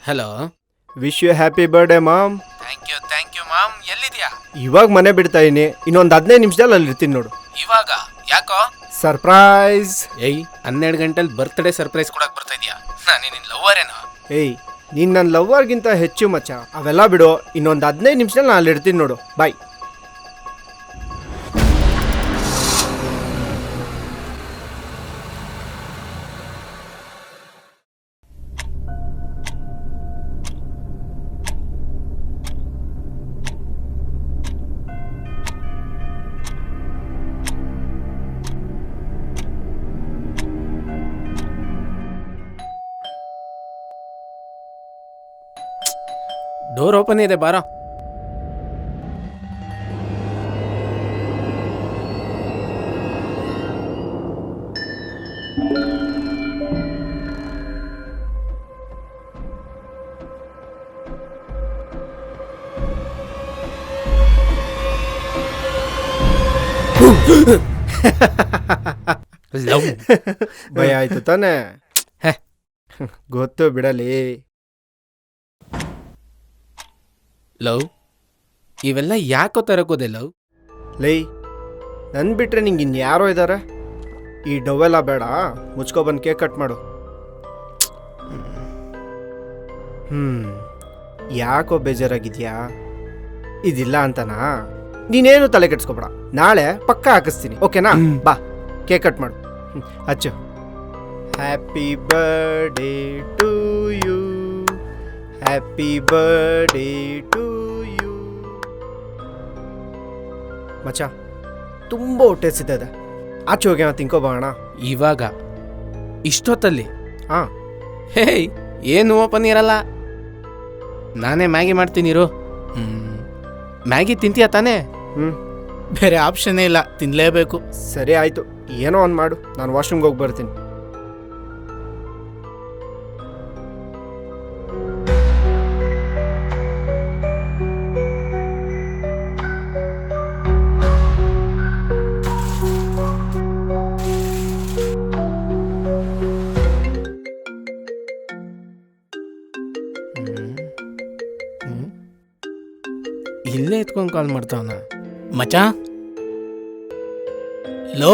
Hello. Wish you happy birthday mom. Thank you mom. ಎಲ್ಲಿದ್ಯಾ? ಇವಾಗ ಮನೆ ಬಿಡ್ತಾ ಇದೀನಿ, ಇನ್ನೊಂದು 15 ನಿಮಿಷದಲ್ಲಿ ಅಲ್ಲಿ ಇರ್ತೀನಿ ನೋಡು. ಇವಾಗ ಯಾಕೋ? ಸರ್ಪ್ರೈಸ್. ಏಯ್, 12 ಗಂಟೆಲಿ ಬರ್ತ್ಡೇ ಸರ್ಪ್ರೈಸ್ ಕೊಡಕ್ ಬರ್ತಾ ಇದೀಯಾ? ನಾನು ನಿನ್ನ ಲವ್ವರೇನೋ? ಏಯ್, ನೀನು ನನ್ನ ಲವ್ವರ್ಗಿಂತ ಹೆಚ್ಚು ಮಚ್ಚ. ಅವೆಲ್ಲ ಬಿಡು, ಇನ್ನೊಂದು 15 ನಿಮಿಷದಲ್ಲಿ ನಾನು ಅಲ್ಲಿ ಇರ್ತೀನಿ ನೋಡು. ಬಾಯ್. ಡೋರ್ ಓಪನ್ ಇದೆ, ಬಾರೋ. ಭಯ ಆಯ್ತು ತಾನೆ? ಹೇ. ಗೊತ್ತು ಬಿಡಲಿ. ಲವ್ ಇವೆಲ್ಲ ಯಾಕೋ ತರಕೋದೆ ಲವ್? ಲೈ, ನನ್ನ ಬಿಟ್ರೆ ನಿಂಗೆ ಇನ್ಯಾರೋ ಇದ್ದಾರೆ. ಈ ಡವೆಲ್ಲ ಬೇಡ, ಮುಚ್ಕೊಬಂದು ಕೇಕ್ ಕಟ್ ಮಾಡು. ಯಾಕೋ ಬೇಜಾರಾಗಿದ್ಯಾ? ಇದಿಲ್ಲ ಅಂತನಾ? ನೀನೇನು ತಲೆ ಕೆಡ್ಸ್ಕೊಬೇಡ, ನಾಳೆ ಪಕ್ಕ ಹಾಕಿಸ್ತೀನಿ, ಓಕೆನಾ? ಬಾ, ಕೇಕ್ ಕಟ್ ಮಾಡು. ಹಚ್ಚು. Happy birthday to you, happy birthday to you. ಮಚ್ಚ, ತುಂಬ ಹೊಟ್ಟೆ ಸಿದ್ದಿದೆ, ಆಚೆ ಹೋಗಿ ತಿನ್ಕೋಬೋಣ. ಇವಾಗ ಇಷ್ಟೊತ್ತಲ್ಲಿ? ಹಾಂ. ಹೇಯ್, ಏನು ಓಪನ್ ಇರಲ್ಲ, ನಾನೇ ಮ್ಯಾಗಿ ಮಾಡ್ತೀನಿರು. ಮ್ಯಾಗಿ ತಿಂತೀಯ ತಾನೇ? ಬೇರೆ ಆಪ್ಷನ್ನೇ ಇಲ್ಲ, ತಿನ್ನಲೇಬೇಕು. ಸರಿ ಆಯಿತು, ಏನೋ ಒಂದು ಮಾಡು, ನಾನು ವಾಶ್ರೂಮ್ಗೆ ಹೋಗಿ ಬರ್ತೀನಿ. ಇಲ್ಲೇ ಎತ್ಕೊಂಡು ಕಾಲ್ ಮಾಡ್ತಾವನ. ಮಚ, ಲೋ.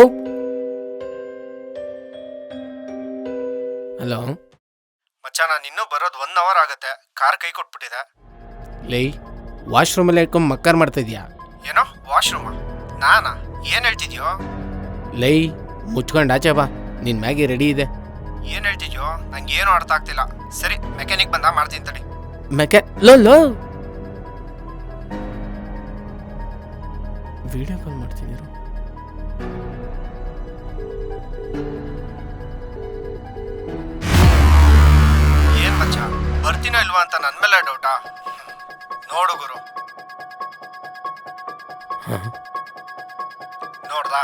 ಹಲೋ ಮಚ್ಚ, ನಾನು ಇನ್ನೂ ಬರೋದು 1 ಅವರ್ ಆಗುತ್ತೆ. ಕಾರ್ ಕೈ ಕೊಟ್ಬಿಟ್ಟಿದೆ. ಲೈ, ವಾಶ್ರೂಮಲ್ಲೇ ಇಟ್ಕೊಂಡು ಮಕ್ಕಾರ್ ಮಾಡ್ತಾ ಇದೀಯಾ? ಏನೋ ವಾಶ್ರೂಮಾ? ನಾನಾ? ಏನು ಹೇಳ್ತಿದ್ಯೋ? ಲೈ, ಮುಚ್ಕೊಂಡು ಆಚೆ ಬಾ, ನಿನ್ನ ಮ್ಯಾಗಿ ರೆಡಿ ಇದೆ. ಏನು ಹೇಳ್ತಿದ್ಯೋ? ನಂಗೆ ಏನು ಅರ್ಥ ಆಗ್ತಿಲ್ಲ. ಸರಿ, ಮೆಕ್ಯಾನಿಕ್ ಬಂದ ಮಾಡ್ತೀನಿ ತಡಿ. ಲೋ ವಿಡಿಯೋ ಕಾಲ್ ಮಾಡ್ತಿದ್ದೀರು. ಏನ್ ಮಚ್ಚ, ಬರ್ತೀನೋ ಇಲ್ವಾ ಅಂತ ನನ್ನ ಮೇಲೆ ಡೌಟಾ? ನೋಡು ಗುರು, ನೋಡ್ದಾ?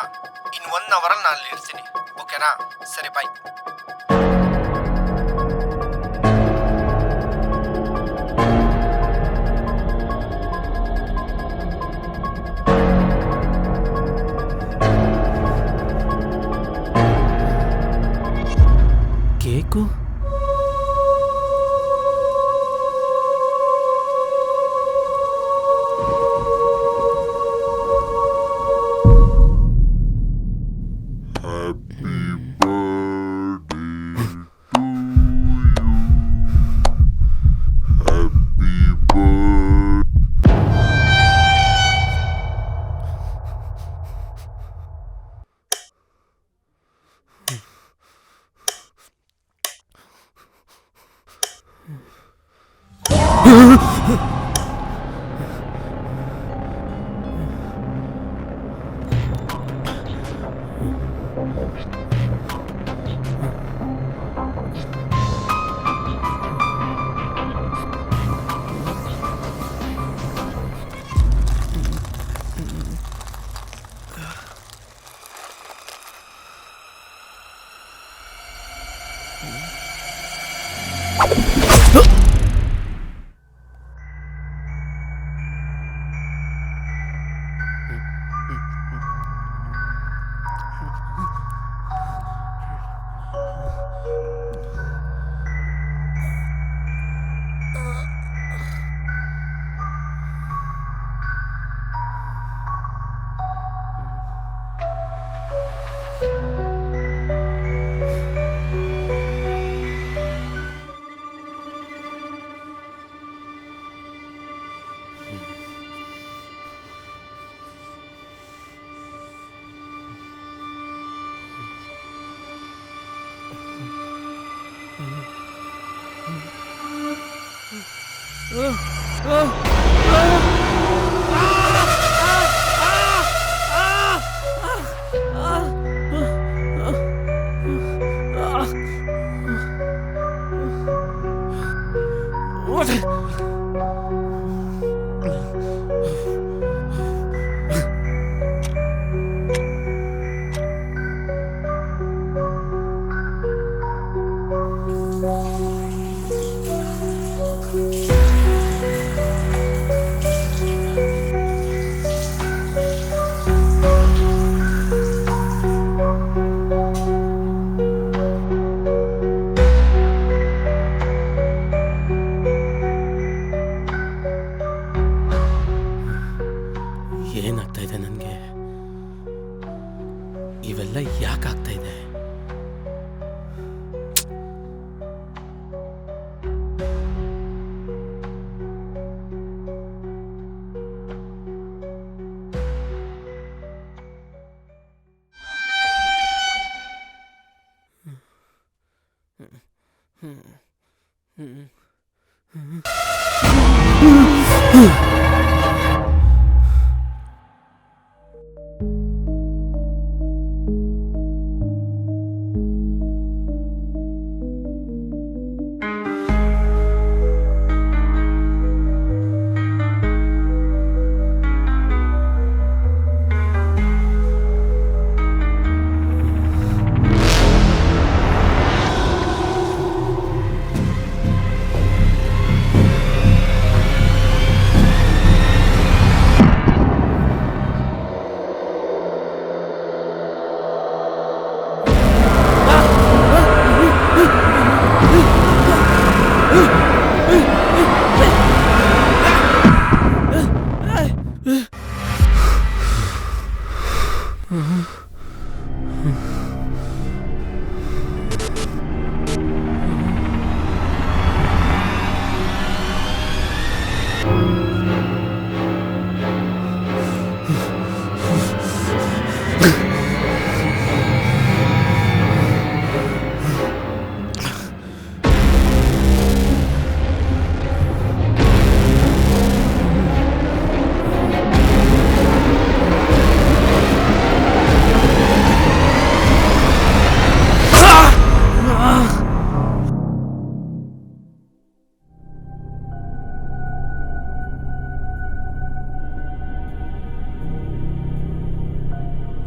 ಇನ್ನು 1 ಅವರಲ್ಲಿ ನಾನು ಅಲ್ಲಿ ಇರ್ತೀನಿ, ಓಕೆನಾ? ಸರಿ, ಬಾಯ್. ಕೇಕು? ಏನಾಗ್ತಾ ಇದೆ ನನಗೆ? ಇವೆಲ್ಲ ಯಾಕಾಗ್ತಾ ಇದೆ?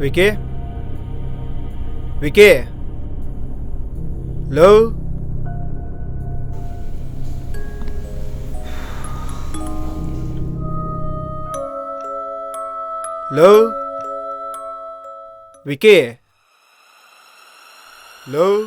Vicky Vicky love love Vicky love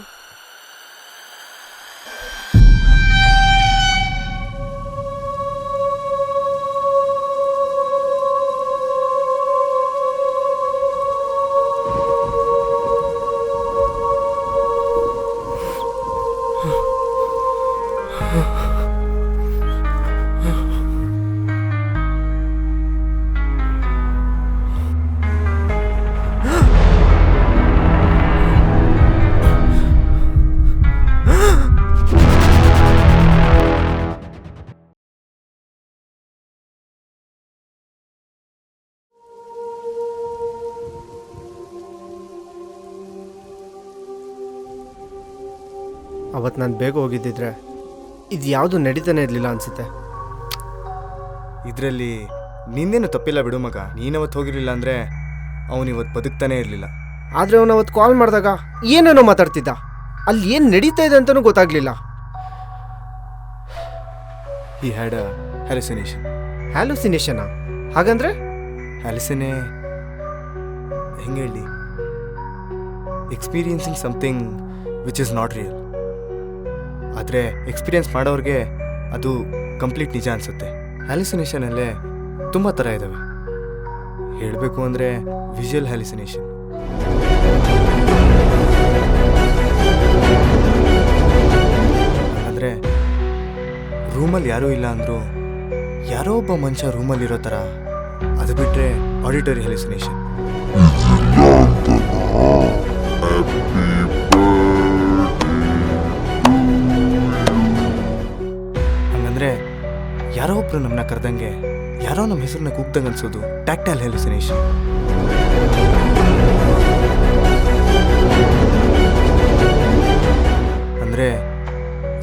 ಅವತ್ತು ನಾನು ಬೇಗ ಹೋಗಿದ್ದಿದ್ರೆ ಇದು ಯಾವುದು ನಡೀತಾನೆ ಇರಲಿಲ್ಲ ಅನಿಸುತ್ತೆ. ಇದರಲ್ಲಿ ನಿಂದೇನು ತಪ್ಪಿಲ್ಲ ಬಿಡು ಮಗ. ನೀನವತ್ತು ಹೋಗಿರಲಿಲ್ಲ ಅಂದರೆ ಅವನಿವತ್ತು ಬದುಕ್ತಾನೆ ಇರಲಿಲ್ಲ. ಆದರೆ ಅವನು ಅವತ್ತು ಕಾಲ್ ಮಾಡಿದಾಗ ಏನೇನೋ ಮಾತಾಡ್ತಿದ್ದ. ಅಲ್ಲಿ ಏನು ನಡೀತಾ ಇದೆ ಅಂತಲೂ ಗೊತ್ತಾಗಲಿಲ್ಲ. He had a hallucination. ಹ್ಯಾಲುಸಿನೇಷನಾ? ಹಾಗಂದ್ರೆ ಹ್ಯಾಲುಸಿನೇ ಹೆಂಗೆ ಹೇಳಿ, experiencing something which is not real. ಆದರೆ ಎಕ್ಸ್ಪೀರಿಯನ್ಸ್ ಮಾಡೋರಿಗೆ ಅದು ಕಂಪ್ಲೀಟ್ ನಿಜ ಅನಿಸುತ್ತೆ. ಹ್ಯಾಲುಸಿನೇಷನಲ್ಲೇ ತುಂಬ ಥರ ಇದ್ದಾವೆ. ಹೇಳಬೇಕು ಅಂದರೆ ವಿಜುವಲ್ ಹ್ಯಾಲುಸಿನೇಷನ್, ಅಂದರೆ ರೂಮಲ್ಲಿ ಯಾರೂ ಇಲ್ಲ ಅಂದರೂ ಯಾರೋ ಒಬ್ಬ ಮನುಷ್ಯ ರೂಮಲ್ಲಿರೋ ಥರ. ಅದು ಬಿಟ್ಟರೆ ಆಡಿಟರಿ ಹ್ಯಾಲುಸಿನೇಷನ್. ಹಂಗಂದರೆ ಯಾರೋ ನಮ್ಮನ್ನ ಕರೆದಂಗೆ, ಯಾರೋ ನಮ್ಮ ಹೆಸರನ್ನ ಕೂಗ್ದಂಗೆ ಅನ್ಸೋದು ಟ್ಯಾಕ್ಟೈಲ್ ಹ್ಯಾಲುಸಿನೇಷನ್. ಅಂದರೆ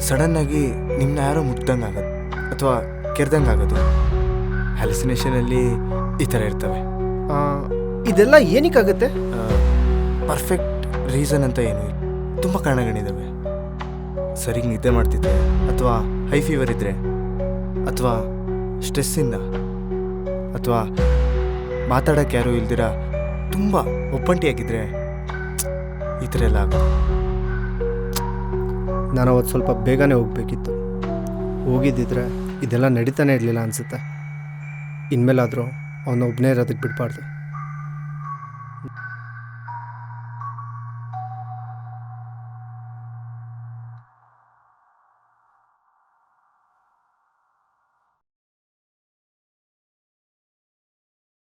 ಸಡನ್ನಾಗಿ ನಿಮ್ಮನ್ನ ಯಾರೋ ಮುಟ್ದಂಗೆ ಆಗೋದು ಅಥವಾ ಕೆರೆದಂಗೆ ಆಗೋದು. ಹ್ಯಾಲುಸಿನೇಷನಲ್ಲಿ ಈ ಥರ ಇರ್ತವೆ. ಇದೆಲ್ಲ ಏನಕ್ಕಾಗುತ್ತೆ? ಪರ್ಫೆಕ್ಟ್ ರೀಸನ್ ಅಂತ ಏನೂ ಇಲ್ಲ, ತುಂಬ ಕಾರಣಗಳಿದ್ದಾವೆ. ಸರಿಗೆ ನಿದ್ದೆ ಮಾಡ್ತಿದ್ರೆ, ಅಥವಾ ಹೈ ಫೀವರ್ ಇದ್ದರೆ, ಅಥವಾ ಸ್ಟ್ರೆಸ್ಸಿಂದ, ಅಥವಾ ಮಾತಾಡೋಕ್ಕೆ ಯಾರೂ ಇಲ್ದಿರ ತುಂಬ ಒಪ್ಪಂಟಿಯಾಗಿದ್ದರೆ ಈ ಥರ ಎಲ್ಲ ಆಗೋದು. ನಾನು ಅವತ್ತು ಸ್ವಲ್ಪ ಬೇಗನೆ ಹೋಗಬೇಕಿತ್ತು. ಹೋಗಿದ್ದಿದ್ರೆ ಇದೆಲ್ಲ ನಡೀತಾನೆ ಇರಲಿಲ್ಲ ಅನಿಸುತ್ತೆ. ಇನ್ಮೇಲಾದರೂ ಅವನೊಬ್ಬನೇ ಇರೋದಕ್ಕೆ ಬಿಡಬಾರ್ದು.